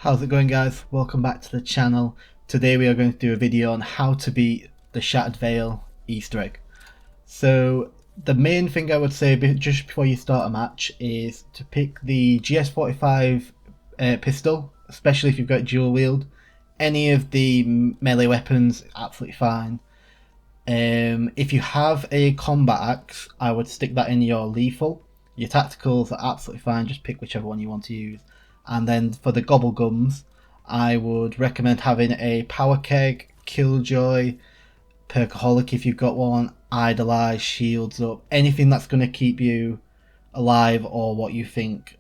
How's it going, guys? Welcome back to the channel. Today we are going to do a video on how to beat the Shattered Veil Easter egg. So the main thing I would say just before you start a match is to pick the GS45 pistol, especially if you've got dual wield. Any of the melee weapons, absolutely fine. If you have a combat axe, I would stick that in your lethal. Your tacticals are absolutely fine, just pick whichever one you want to use. And then for the gobblegums, I would recommend having a power keg, killjoy, perkaholic if you've got one, idolize, shields up, anything that's going to keep you alive or what you think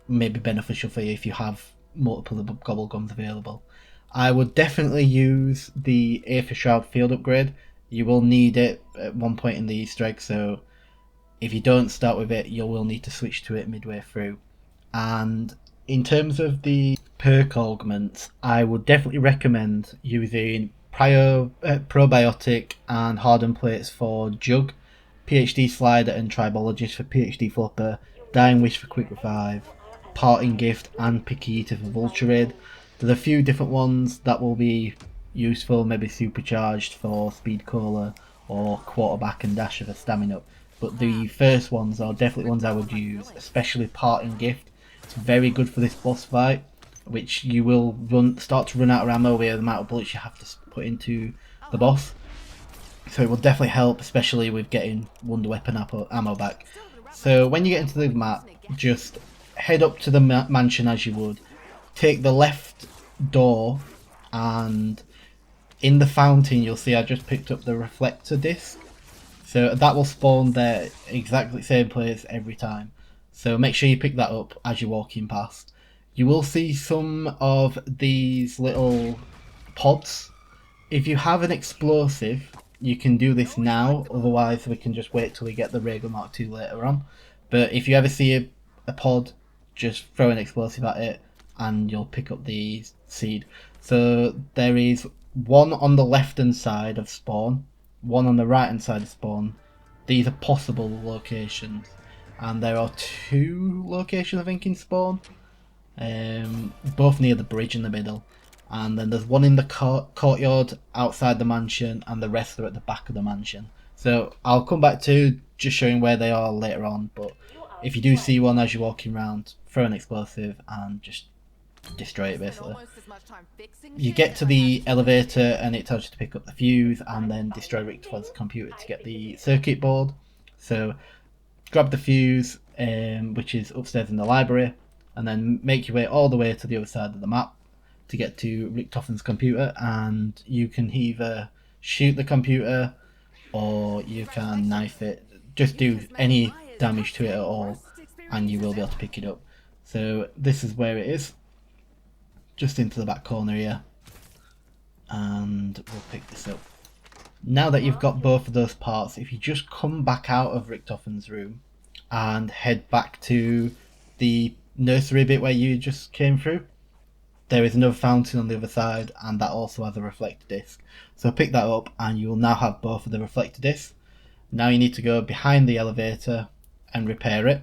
may be beneficial for you if you have multiple gobblegums available. I would definitely use the Aether Shroud field upgrade. You will need it at one point in the Easter egg, so if you don't start with it, you will need to switch to it midway through. And in terms of the perk augments, I would definitely recommend using probiotic and hardened plates for Jug, PhD Slider and Tribologist for PhD Flopper, Dying Wish for Quick Revive, Parting Gift and Picky Eater for Vulture Raid. There's a few different ones that will be useful, maybe Supercharged for Speed Cola or Quarterback and Dasher for Stamina. But the first ones are definitely ones I would use, especially Parting Gift. It's very good for this boss fight, which you will start to run out of ammo with the amount of bullets you have to put into the boss. So it will definitely help, especially with getting Wonder Weapon ammo back. So when you get into the map, just head up to the mansion as you would. Take the left door, and in the fountain you'll see I just picked up the reflector disc. So that will spawn there exactly the same place every time. So make sure you pick that up as you're walking past. You will see some of these little pods. If you have an explosive, you can do this now, otherwise we can just wait till we get the Rhaegar Mark II later on. But if you ever see a pod, just throw an explosive at it and you'll pick up the seed. So there is one on the left hand side of spawn, one on the right hand side of spawn. These are possible locations, and there are two locations I think in spawn, both near the bridge in the middle, and then there's one in the courtyard outside the mansion, and the rest are at the back of the mansion. So I'll come back to just showing where they are later on, but if you do see one as you're walking around, throw an explosive and just destroy it basically. You get to the elevator and it tells you to pick up the fuse and then destroy Richter's computer to get the circuit board. So grab the fuse, which is upstairs in the library, and then make your way all the way to the other side of the map to get to Richter's computer, and you can either shoot the computer or you can knife it. Just do any damage to it at all and you will be able to pick it up. So this is where it is, just into the back corner here, and we'll pick this up. Now that you've got both of those parts, if you just come back out of Richter's room and head back to the nursery bit where you just came through, there is another fountain on the other side, and that also has a reflector disc. So pick that up and you will now have both of the reflector discs. Now you need to go behind the elevator and repair it.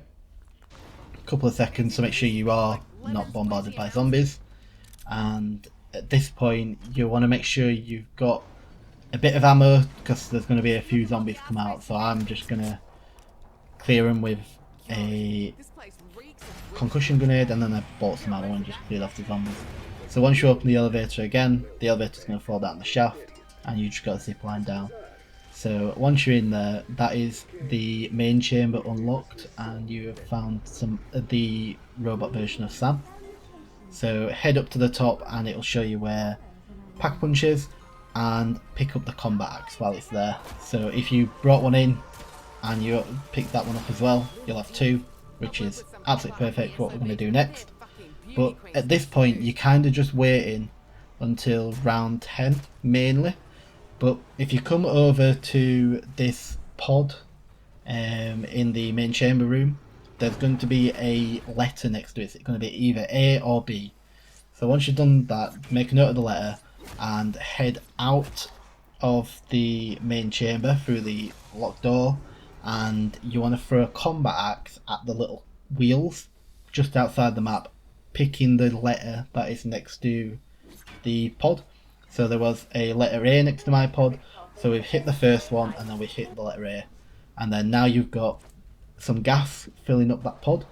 A couple of seconds, so make sure you are not bombarded by zombies. And at this point you want to make sure you've got a bit of ammo, because there's going to be a few zombies come out. So I'm just going to clear them with a concussion grenade, and then I bought some ammo and just cleared off the zombies. So once you open the elevator again, the elevator's going to fall down the shaft and you just got a zip line down. So once you're in there, that is the main chamber unlocked, and you have found some of the robot version of Sam. So head up to the top and it'll show you where Pack Punch is, and pick up the combat axe while it's there. So if you brought one in and you pick that one up as well, you'll have two, which is absolutely perfect for what we're going to do next. But at this point you're kind of just waiting until round 10 mainly. But if you come over to this pod in the main chamber room, there's going to be a letter next to it. It's going to be either A or B. So once you've done that, make a note of the letter and head out of the main chamber through the locked door, and you want to throw a combat axe at the little wheels just outside the map picking the letter that is next to the pod. So there was a letter A next to my pod, so we've hit the first one and then we hit the letter A, and then now you've got some gas filling up that pod.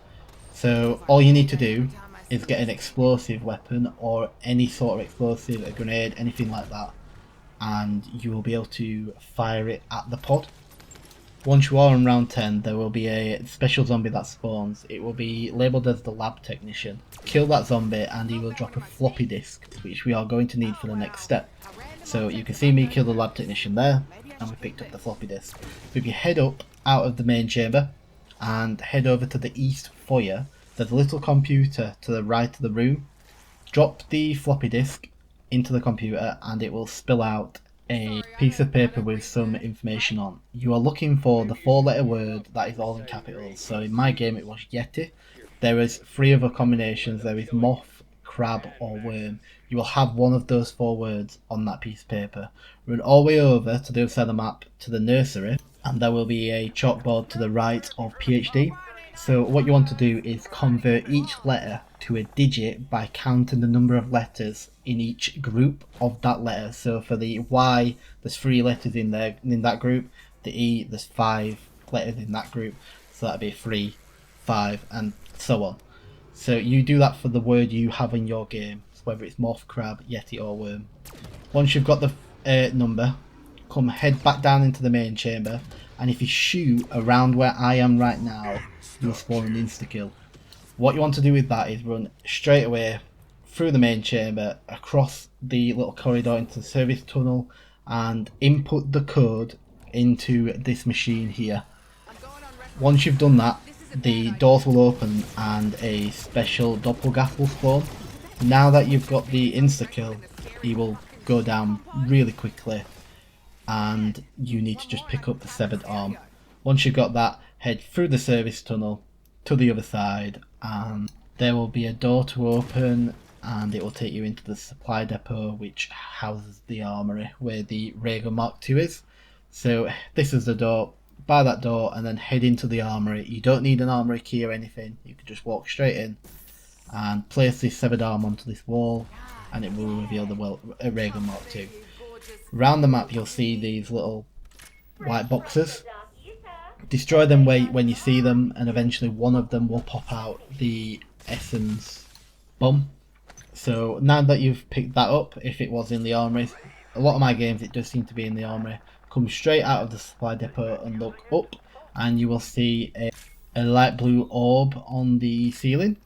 So all you need to do is get an explosive weapon or any sort of explosive, a grenade, anything like that, and you will be able to fire it at the pod. Once you are on round 10, there will be a special zombie that spawns. It will be labelled as the lab technician. Kill that zombie and he will drop a floppy disk, which we are going to need for the next step. So you can see me kill the lab technician there, and we picked up the floppy disk. So if you head up out of the main chamber and head over to the east foyer, there's a little computer to the right of the room. Drop the floppy disk into the computer and it will spill out a piece of paper with some information on. You are looking for the 4-letter word that is all in capitals. So in my game it was YETI. There is 3 other combinations. There is moth, crab or worm. You will have one of those 4 words on that piece of paper. Run all the way over to the other side of the map to the nursery, and there will be a chalkboard to the right of PhD. So what you want to do is convert each letter to a digit by counting the number of letters in each group of that letter. So for the Y, there's 3 letters in there in that group. The E, there's 5 letters in that group. So that'd be 3, 5, and so on. So you do that for the word you have in your game, whether it's moth, crab, yeti, or worm. Once you've got the number, come head back down into the main chamber, and if you shoot around where I am right now, you'll spawn an insta-kill. What you want to do with that is run straight away through the main chamber, across the little corridor into the service tunnel, and input the code into this machine here. Once you've done that, the doors will open and a special doppelganger will spawn. Now that you've got the insta-kill, he will go down really quickly, and you need to just pick up the severed arm. Once you've got that, head through the service tunnel to the other side, and there will be a door to open, and it will take you into the supply depot, which houses the armory where the Raygun Mark II is. So this is the door. By that door and then head into the armory. You don't need an armory key or anything, you can just walk straight in and place this severed arm onto this wall, and it will reveal the Raygun Mark II. Around the map you'll see these little white boxes. Destroy them when you see them, and eventually one of them will pop out the essence bomb. So now that you've picked that up, if it was in the armory, a lot of my games it does seem to be in the armory, come straight out of the supply depot and look up, and you will see a light blue orb on the ceiling.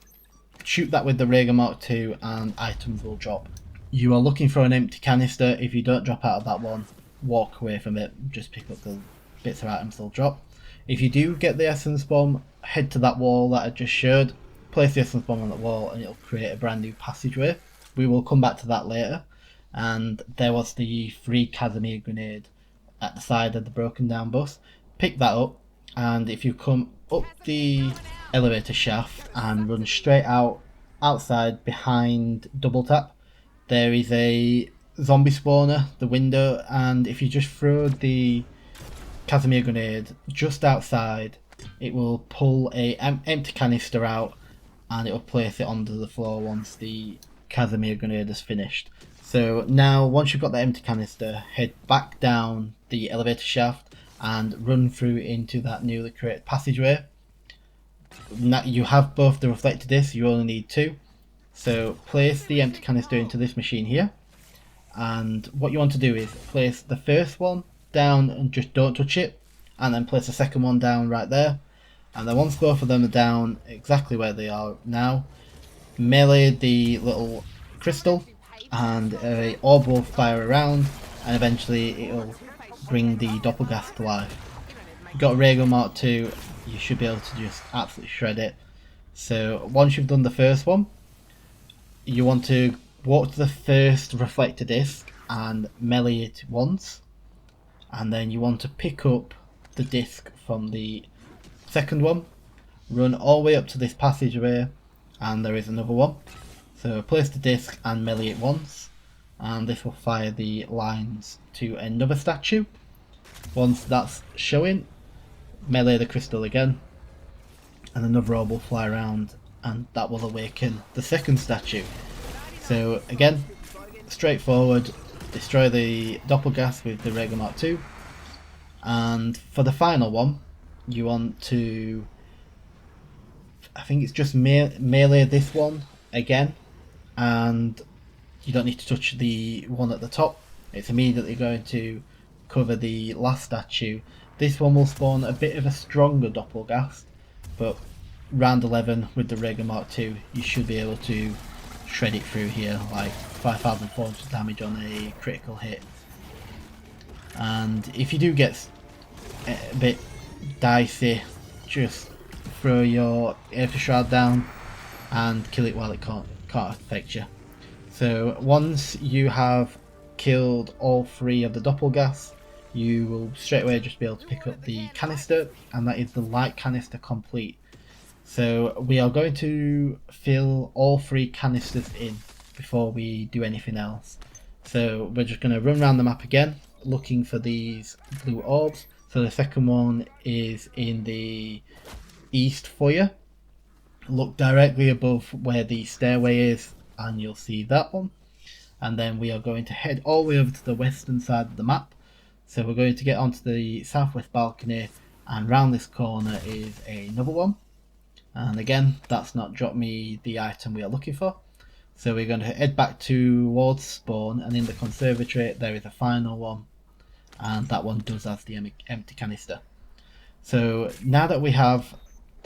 Shoot that with the Raygun Mark II and items will drop. You are looking for an empty canister. If you don't drop out of that one, walk away from it, just pick up the bits of items they'll drop. If you do get the essence bomb, head to that wall that I just showed, place the essence bomb on that wall and it'll create a brand new passageway. We will come back to that later. And there was the free Casimir grenade at the side of the broken down bus. Pick that up, and if you come up the elevator shaft and run straight outside behind double tap, there is a zombie spawner, the window, and if you just throw the Casimir grenade just outside, it will pull a empty canister out and it will place it onto the floor once the Casimir grenade is finished. So now once you've got the empty canister, head back down the elevator shaft and run through into that newly created passageway. Now you have both the reflector discs, you only need 2. So place the empty canister into this machine here, and what you want to do is place the first one down and just don't touch it, and then place the second one down right there, and then once both of them are down exactly where they are now, melee the little crystal and a orb will fire around, and eventually it'll bring the doppelganger to life. If you've got a Raygun Mark II, you should be able to just absolutely shred it. So once you've done the first one, you want to walk to the first reflector disc and melee it once, and then you want to pick up the disc from the second one, run all the way up to this passageway, and there is another one. So place the disc and melee it once, and this will fire the lines to another statue. Once that's showing, melee the crystal again, and another orb will fly around and that will awaken the second statue. So again, straightforward, destroy the doppelgas with the Rega Mark II, and for the final one you want to, I think it's just melee this one again, and you don't need to touch the one at the top. It's immediately going to cover the last statue. This one will spawn a bit of a stronger doppelgas, but round 11 with the Rega Mark II you should be able to shred it through here, like 5,400 damage on a critical hit. And if you do get a bit dicey, just throw your Aether Shroud down and kill it while it can't affect you. So once you have killed all 3 of the doppelgas, you will straight away just be able to pick up the canister, and that is the light canister complete. So we are going to fill all 3 canisters in before we do anything else. So we're just going to run around the map again looking for these blue orbs. So the second one is in the east foyer. Look directly above where the stairway is and you'll see that one. And then we are going to head all the way over to the western side of the map. So we're going to get onto the southwest balcony, and round this corner is another one. And again, that's not dropped me the item we are looking for. So we're going to head back towards spawn, and in the conservatory there is a final one, and that one does have the empty canister. So now that we have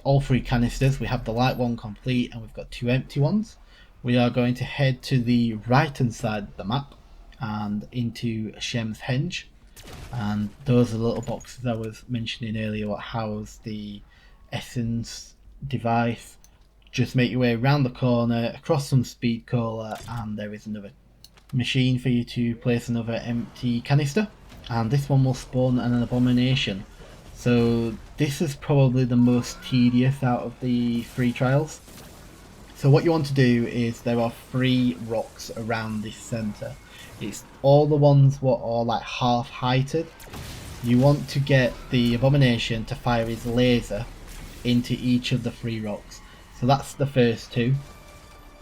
all 3 canisters, we have the light one complete and we've got 2 empty ones, we are going to head to the right hand side of the map and into Shem's Henge. And those are the little boxes I was mentioning earlier what house the essence device. Just make your way around the corner, across some speed cola, and there is another machine for you to place another empty canister, and this one will spawn an abomination. So this is probably the most tedious out of the 3 trials. So what you want to do is, there are 3 rocks around this centre. It's all the ones what are like half heighted. You want to get the abomination to fire his laser into each of the 3 rocks. So that's the first 2,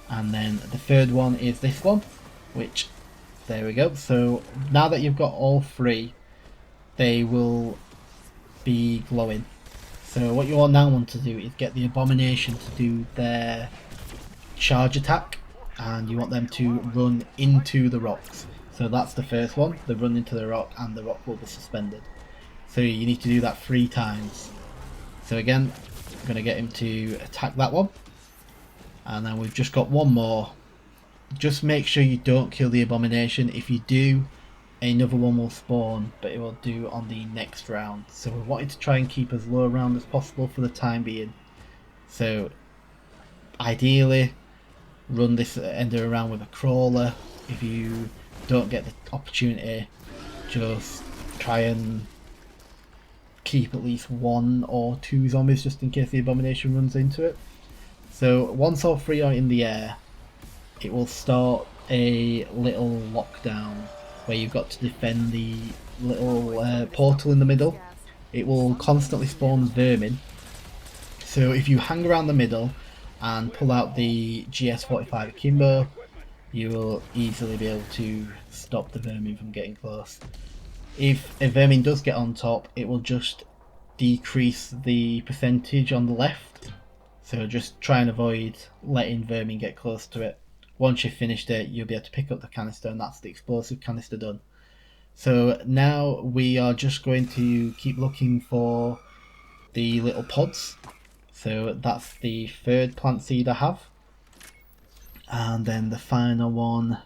and then the third one is this one, which, there we go. So now that you've got all 3, they will be glowing. So what you will now want to do is get the abomination to do their charge attack, and you want them to run into the rocks. So that's the first one, they run into the rock and the rock will be suspended. So you need to do that 3 times. So again, I'm going to get him to attack that one, and then we've just got one more. Just make sure you don't kill the abomination. If you do, another one will spawn, but it will do on the next round. So we wanted to try and keep as low a round as possible for the time being. So ideally run this ender around with a crawler. If you don't get the opportunity, just try and keep at least 1 or 2 zombies just in case the abomination runs into it. So once all 3 are in the air, it will start a little lockdown where you've got to defend the little portal in the middle. It will constantly spawn vermin. So if you hang around the middle and pull out the GS45 akimbo, you will easily be able to stop the vermin from getting close. If a vermin does get on top, it will just decrease the percentage on the left. So just try and avoid letting vermin get close to it. Once you've finished it, you'll be able to pick up the canister, and that's the explosive canister done. So now we are just going to keep looking for the little pods. So that's the 3rd plant seed I have. And then the final one,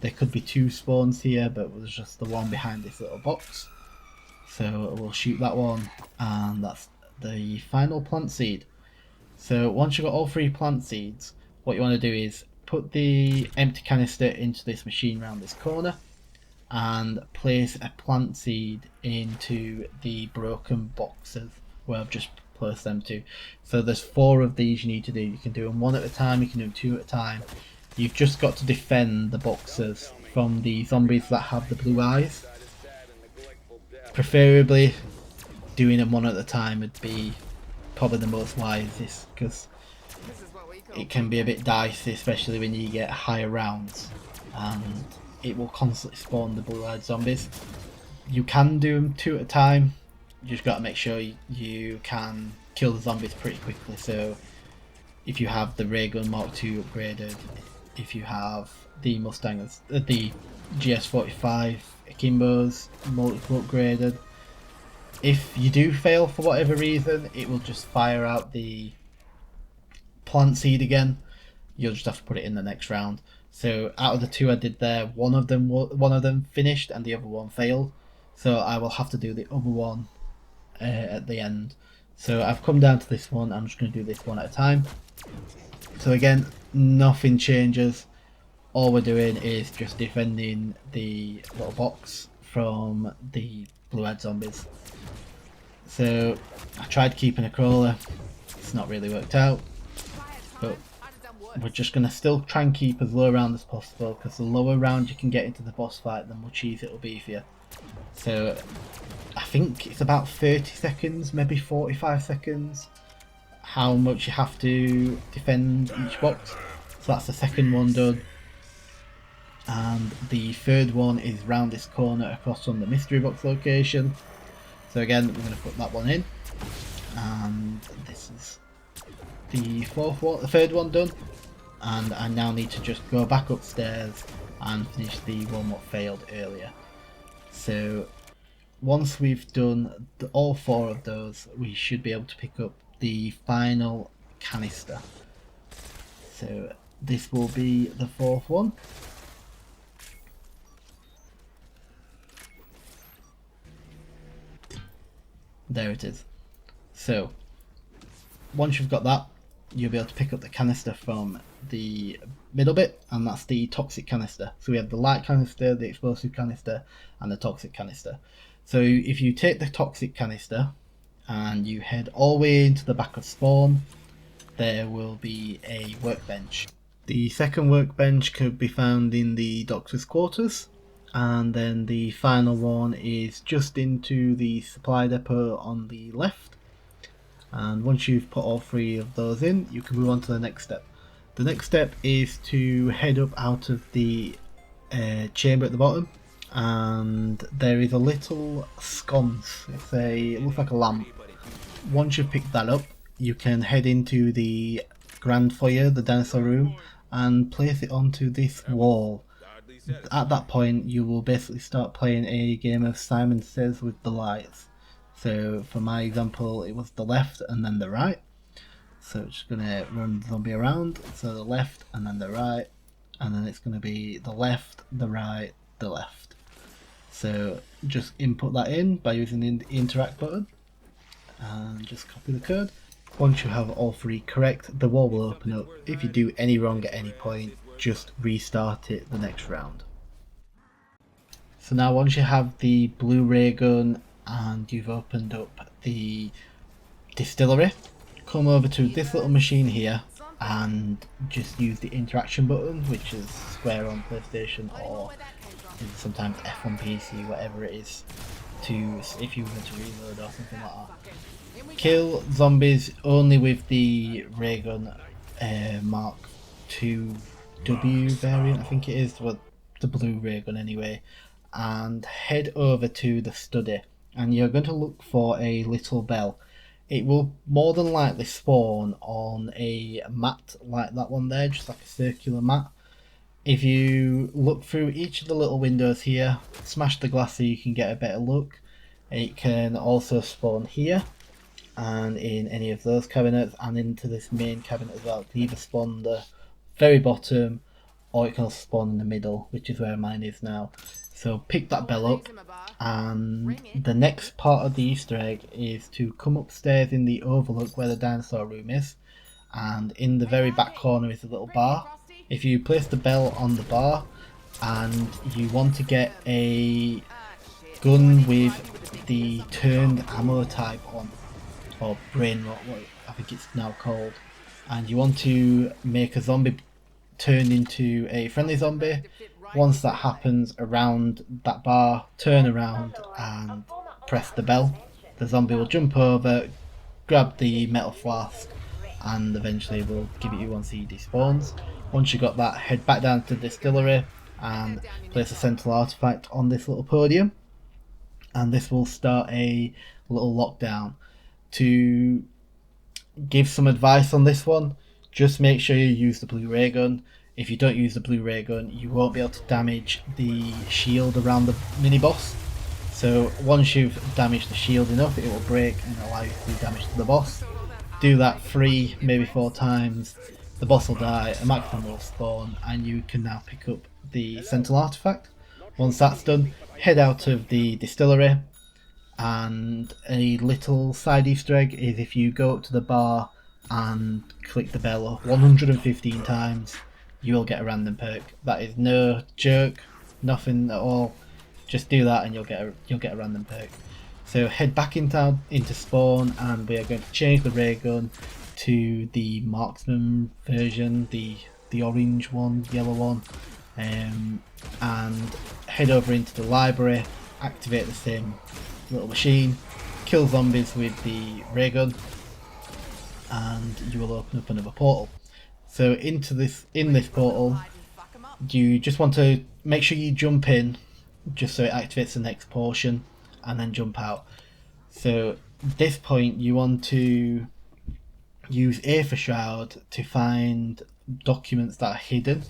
there could be 2 spawns here, but there's just the one behind this little box. So we'll shoot that one, and that's the final plant seed. So once you've got all 3 plant seeds, what you want to do is put the empty canister into this machine around this corner, and place a plant seed into the broken boxes where I've just placed them to. So there's 4 of these you need to do. You can do them 1 at a time, you can do them 2 at a time. You've just got to defend the boxes from the zombies that have the blue eyes. Preferably doing them 1 at a time would be probably the most wisest, because it can be a bit dicey, especially when you get higher rounds, and it will constantly spawn the blue-eyed zombies. You can do them 2 at a time. You just got to make sure you can kill the zombies pretty quickly. So if you have the ray gun Mark II upgraded, if you have the Mustangs, the GS45 Akimbos multiple upgraded, if you do fail for whatever reason, it will just fire out the plant seed again. You'll just have to put it in the next round. So out of the 2 I did there, one of them finished and the other one failed. So I will have to do the other one at the end. So I've come down to this one. I'm just going to do this one at a time. So again, nothing changes. All we're doing is just defending the little box from the blue-eyed zombies. So I tried keeping a crawler. It's not really worked out. But we're just going to still try and keep as low round as possible, because the lower round you can get into the boss fight, the much easier it'll be for you. So I think it's about 30 seconds, maybe 45 seconds, how much you have to defend each box. So that's the second one done. And the third one is round this corner across from the mystery box location. So again, we're going to put that one in. And this is the third one done. And I now need to just go back upstairs and finish the one what failed earlier. So once we've done all 4 of those, we should be able to pick up the final canister. So this will be the 4th one. There it is. So once you've got that, you'll be able to pick up the canister from the middle bit, and that's the toxic canister. So we have the light canister, the explosive canister, and the toxic canister. So if you take the toxic canister and you head all the way into the back of spawn, there will be a workbench. The second workbench could be found in the doctor's quarters, and then the final one is just into the supply depot on the left. And once you've put all 3 of those in, you can move on to the next step. The next step is to head up out of the chamber at the bottom, and there is a little sconce. It looks like a lamp. Once you've picked that up, you can head into the grand foyer, the dinosaur room, and place it onto this wall. At that point, you will basically start playing a game of Simon Says with the lights. So for my example, it was the left and then the right. So it's just going to run the zombie around. So the left and then the right. And then it's going to be the left, the right, the left. So just input that in by using the interact button. And just copy the code. Once you have all 3 correct, the wall will open up. If you do any wrong at any point, just restart it the next round. So now once you have the blue ray gun and you've opened up the distillery, come over to this little machine here and just use the interaction button, which is square on PlayStation or sometimes F on PC, whatever it is, to if you were to reload or something like that. Kill zombies only with the ray gun Mark II-W variant, I think it is, well, the blue ray gun anyway, and head over to the study, and you're going to look for a little bell. It will more than likely spawn on a mat like that one there, just like a circular mat. If you look through each of the little windows here, smash the glass so you can get a better look. It can also spawn here and in any of those cabinets and into this main cabinet as well. It can either spawn the very bottom or it can also spawn in the middle, which is where mine is now. So pick that bell up, and the next part of the Easter egg is to come upstairs in the overlook where the dinosaur room is, and in the very back corner is a little bar. If you place the bell on the bar and you want to get a gun with the turned ammo type on, or brain rot, what I think it's now called, and you want to make a zombie turn into a friendly zombie, once that happens, around that bar, turn around and press the bell. The zombie will jump over, grab the metal flask, and eventually will give it you once he despawns. Once you got that, head back down to the distillery and place a central artifact on this little podium, and this will start a little lockdown. To give some advice on this one, just make sure you use the blue ray gun. If you don't use the blue ray gun, you won't be able to damage the shield around the mini boss. So once you've damaged the shield enough, it will break and allow you to do damage to the boss. Do that 3, maybe 4 times, the boss will die, a maximum will spawn, and you can now pick up the central artifact. Once that's done, head out of the distillery, and a little side Easter egg is if you go up to the bar and click the bell 115 times, you will get a random perk. That is no joke, nothing at all. Just do that and you'll get a random perk. So head back into spawn, and we are going to change the ray gun to the marksman version, the orange one, yellow one, and head over into the library, activate the same little machine, kill zombies with the ray gun, and you will open up another portal. So in this portal, you just want to make sure you jump in, just so it activates the next portion, and then jump out. So at this point you want to use Aether Shroud to find documents that are hidden.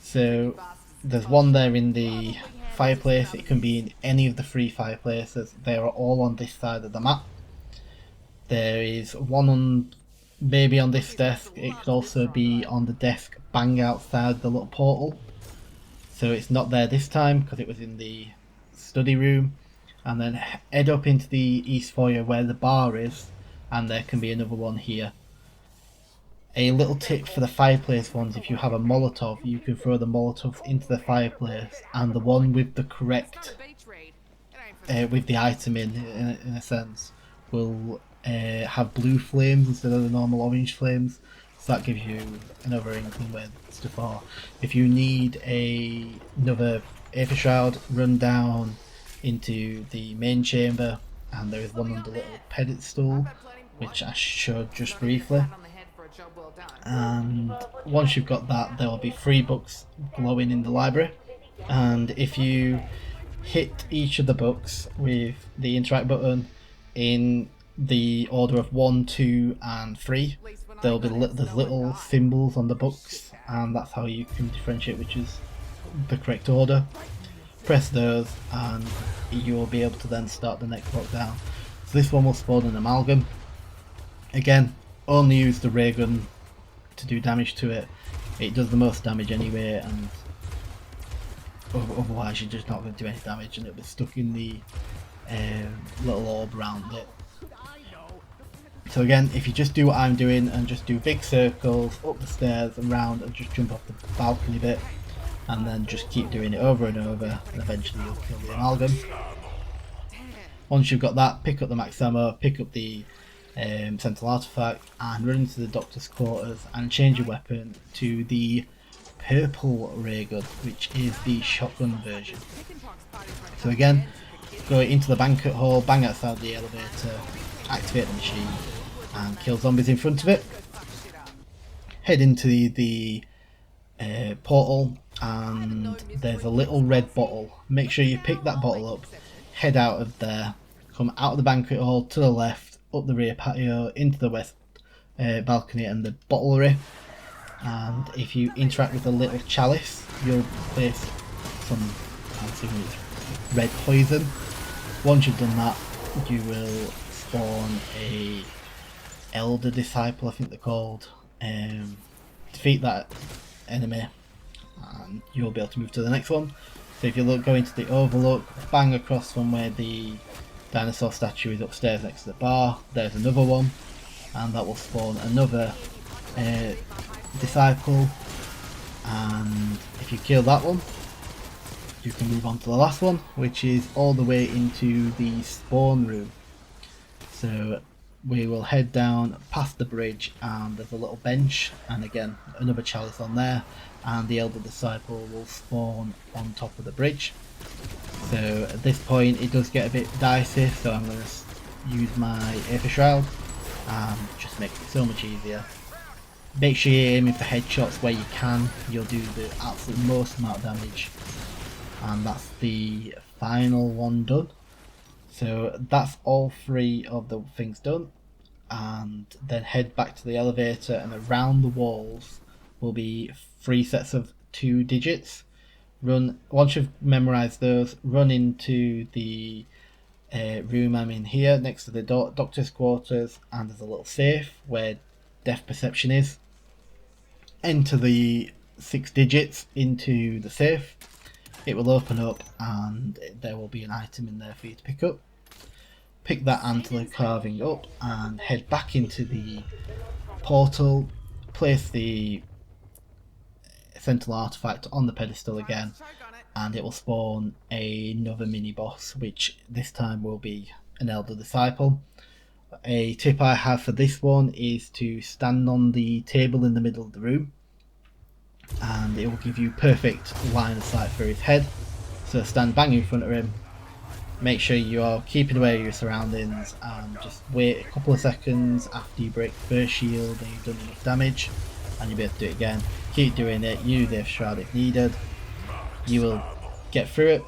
So there's one there in the fireplace, it can be in any of the 3 fireplaces, they are all on this side of the map. There is one on maybe on this desk, it could also be on the desk bang outside the little portal. So it's not there this time because it was in the study room. And then head up into the east foyer where the bar is, and there can be another one here. A little tip for the fireplace ones: if you have a Molotov, you can throw the Molotovs into the fireplace, and the one with the correct with the item in a sense will have blue flames instead of the normal orange flames. So that gives you another inkling where stuff are. If you need another Aether Shroud, run down into the main chamber, and there is one on the little pedestal which I showed just briefly. And once you've got that, there will be 3 books glowing in the library, and if you hit each of the books with the interact button in the order of 1, 2 and 3, there's little symbols on the books, and that's how you can differentiate which is the correct order. Press those and you will be able to then start the next lockdown. So this one will spawn an amalgam. Again, only use the ray gun to do damage to it. It does the most damage anyway, and otherwise you're just not going to do any damage, and it'll be stuck in the little orb around it. So again, if you just do what I'm doing and just do big circles up the stairs and round and just jump off the balcony bit, and then just keep doing it over and over, and eventually you'll kill the amalgam. Once you've got that, pick up the max ammo, pick up the central artifact, and run into the doctor's quarters and change your weapon to the purple ray gun, which is the shotgun version. So again, go into the banquet hall, bang outside the elevator, activate the machine, and kill zombies in front of it. Head into the portal, and there's a little red bottle. Make sure you pick that bottle up, head out of there, come out of the banquet hall to the left, up the rear patio, into the west balcony and the bottlery, and if you interact with the little chalice, you'll place some red poison. Once you've done that, you will spawn a elder disciple, I think they're called. Defeat that enemy and you'll be able to move to the next one. So if you go into the overlook, bang across from where the dinosaur statue is upstairs next to the bar, there's another one, and that will spawn another disciple, and if you kill that one you can move on to the last one, which is all the way into the spawn room. So we will head down past the bridge, and there's a little bench, and again another chalice on there, and the elder disciple will spawn on top of the bridge. So at this point it does get a bit dicey, so I'm going to use my Aether Shroud and just makes it so much easier. Make sure you're aiming for headshots where you can, you'll do the absolute most amount of damage. And that's the final one done. So that's all 3 of the things done, and then head back to the elevator, and around the walls will be 3 sets of 2 digits. Once you've memorized those, run into the room I'm in here next to the doctor's quarters, and there's a little safe where death perception is. Enter the 6 digits into the safe. It will open up and there will be an item in there for you to pick up. Pick that antler carving up and head back into the portal. Place the sentinel artifact on the pedestal again, and it will spawn another mini boss, which this time will be an elder disciple. A tip I have for this one is to stand on the table in the middle of the room, and it will give you perfect line of sight for his head. So stand bang in front of him, make sure you are keeping aware of your surroundings, and just wait a couple of seconds after you break the first shield and you've done enough damage, and you'll be able to do it again. Keep doing it, use the shroud if needed. You will get through it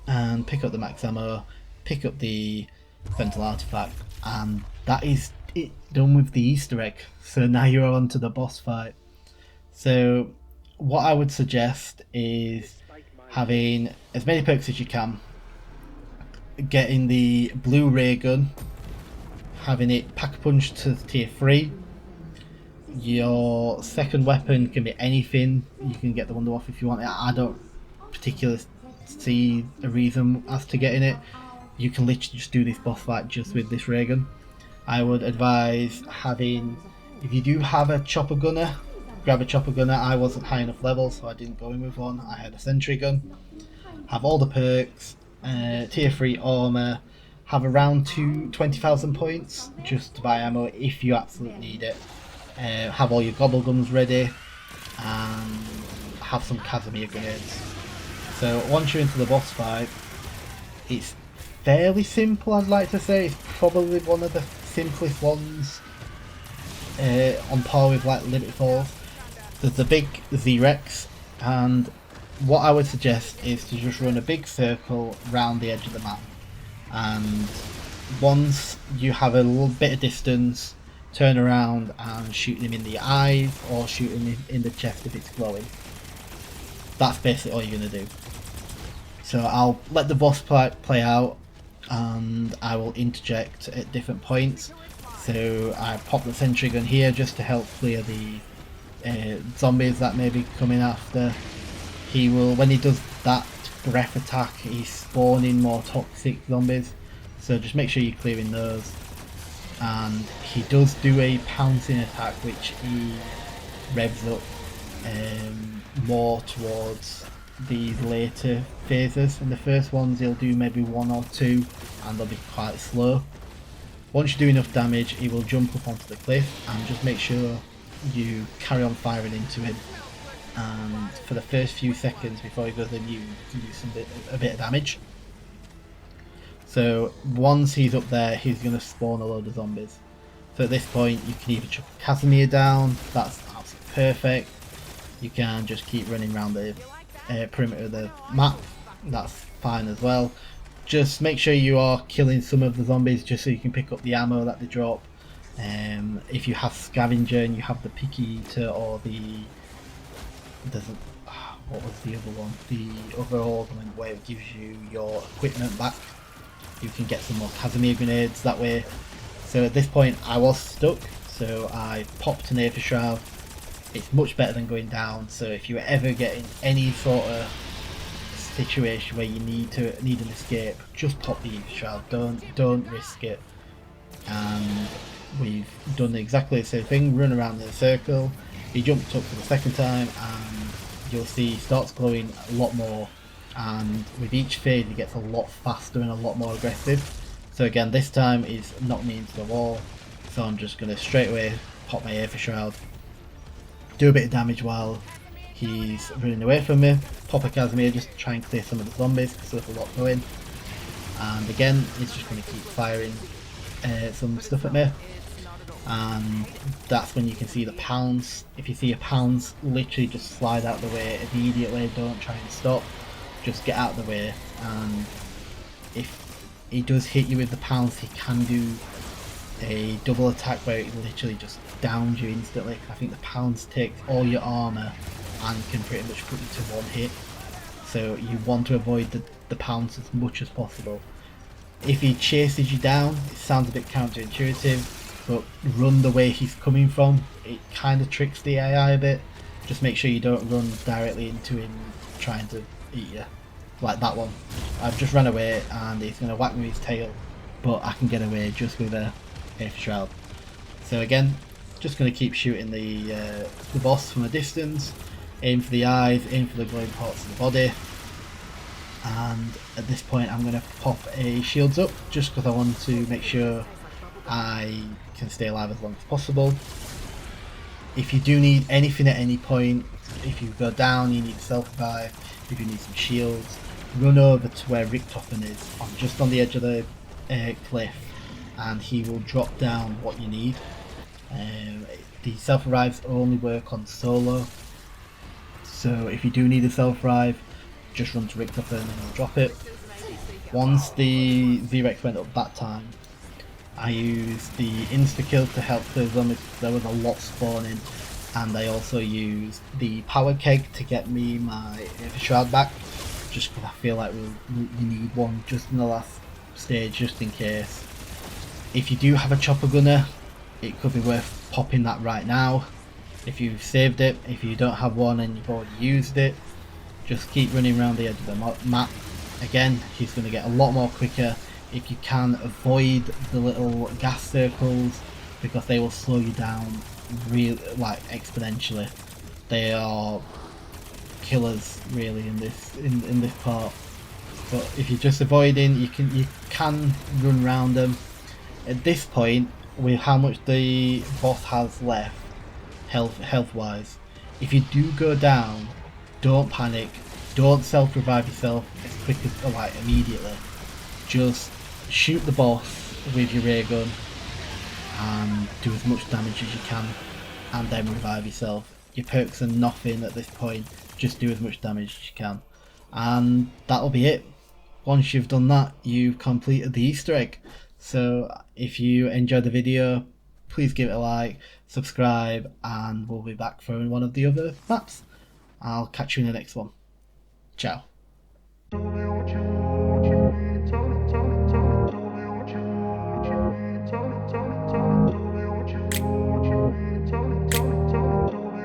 and pick up the max ammo, pick up the sentinel artifact, and that is it, done with the Easter egg. So now you're on to the boss fight. So what I would suggest is having as many perks as you can, getting the blue ray gun, having it pack a punch to tier 3. Your second weapon can be anything, you can get the Wonder Waff if you want it. I don't particularly see a reason as to getting it. You can literally just do this boss fight just with this ray gun. I would advise having, if you do have a chopper gunner, grab a chopper gunner. I wasn't high enough level so I didn't go in with one. I had a sentry gun. Have all the perks, tier 3 armor, have around 20,000 points just to buy ammo if you absolutely need it. Have all your gobblegums ready, and have some Casimir grenades. So once you're into the boss fight, it's fairly simple, I'd like to say. It's probably one of the simplest ones, on par with like Limit Falls. There's the big Z-Rex, and what I would suggest is to just run a big circle round the edge of the map, and once you have a little bit of distance, turn around and shoot him in the eyes or shoot him in the chest if it's glowing. That's basically all you're going to do. So I'll let the boss play out, and I will interject at different points. So I pop the sentry gun here just to help clear the zombies that may be coming after. He will, when he does that breath attack, he's spawning more toxic zombies, so just make sure you're clearing those. And he does do a pouncing attack which he revs up more towards the later phases. In the first ones he'll do maybe 1 or 2 and they'll be quite slow. Once you do enough damage, he will jump up onto the cliff, and just make sure you carry on firing into him. And for the first few seconds before he goes in, you can do a bit of damage. So once he's up there, he's going to spawn a load of zombies. So at this point, you can either chuck Casimir down, that's absolutely perfect. You can just keep running around the perimeter of the map, that's fine as well. Just make sure you are killing some of the zombies just so you can pick up the ammo that they drop. If you have scavenger and you have the picky eater or what was the other one? The other ornament where it gives you your equipment back. You can get some more Casimir grenades that way. So at this point I was stuck, so I popped an Aether Shroud. It's much better than going down, so if you ever get in any sort of situation where you need an escape, just pop the Aether Shroud, don't risk it. And we've done exactly the same thing, run around in a circle. He jumped up for the second time and you'll see he starts glowing a lot more, and with each phase he gets a lot faster and a lot more aggressive. So again, this time he's knocked me into the wall, so I'm just going to straight away pop my Aether Shroud, do a bit of damage while he's running away from me, pop a Casimir just to try and clear some of the zombies because there's a lot going, and again he's just going to keep firing some stuff at me. and that's when you can see the pounce. If you see a pounce, literally just slide out the way immediately, don't try and stop, just get out of the way. And if he does hit you with the pounce, he can do a double attack where it literally just downs you instantly. I think the pounce takes all your armor and can pretty much put you to one hit, so you want to avoid the pounce as much as possible. If he chases you down, it sounds a bit counterintuitive, but run the way he's coming from. It kind of tricks the AI a bit. Just make sure you don't run directly into him trying to eat you. Like that one. I've just run away and he's going to whack me with his tail, but I can get away just with a Aether Shroud. So again, just going to keep shooting the boss from a distance. Aim for the eyes, aim for the glowing parts of the body. And at this point I'm going to pop a shields up just because I want to make sure I can stay alive as long as possible. If you do need anything at any point, if you go down, you need self-revive, if you need some shields, run over to where Richtofen is, just on the edge of the cliff, and he will drop down what you need. The self-revives only work on solo, so if you do need a self-revive, just run to Richtofen and he'll drop it. Once the Z-Rex went up that time, I used the insta-kill to help the zombies. There was a lot spawning, and I also used the power keg to get me my shroud back, just because I feel like we need one just in the last stage, just in case. If you do have a chopper gunner, it could be worth popping that right now if you've saved it. If you don't have one and you've already used it, just keep running around the edge of the map. Again, he's going to get a lot more quicker. If you can, avoid the little gas circles because they will slow you down really, like, exponentially. They are killers really in this part. But if you're just avoiding, you can run around them. At this point, with how much the boss has left, health wise, if you do go down, don't panic. Don't self-revive yourself as quick as, like, immediately. Just shoot the boss with your ray gun and do as much damage as you can, and then revive yourself. Your perks are nothing at this point, just do as much damage as you can, and that'll be it. Once you've done that, you've completed the Easter egg. So if you enjoyed the video, please give it a like, subscribe, and we'll be back for one of the other maps. I'll catch you in the next one. Ciao.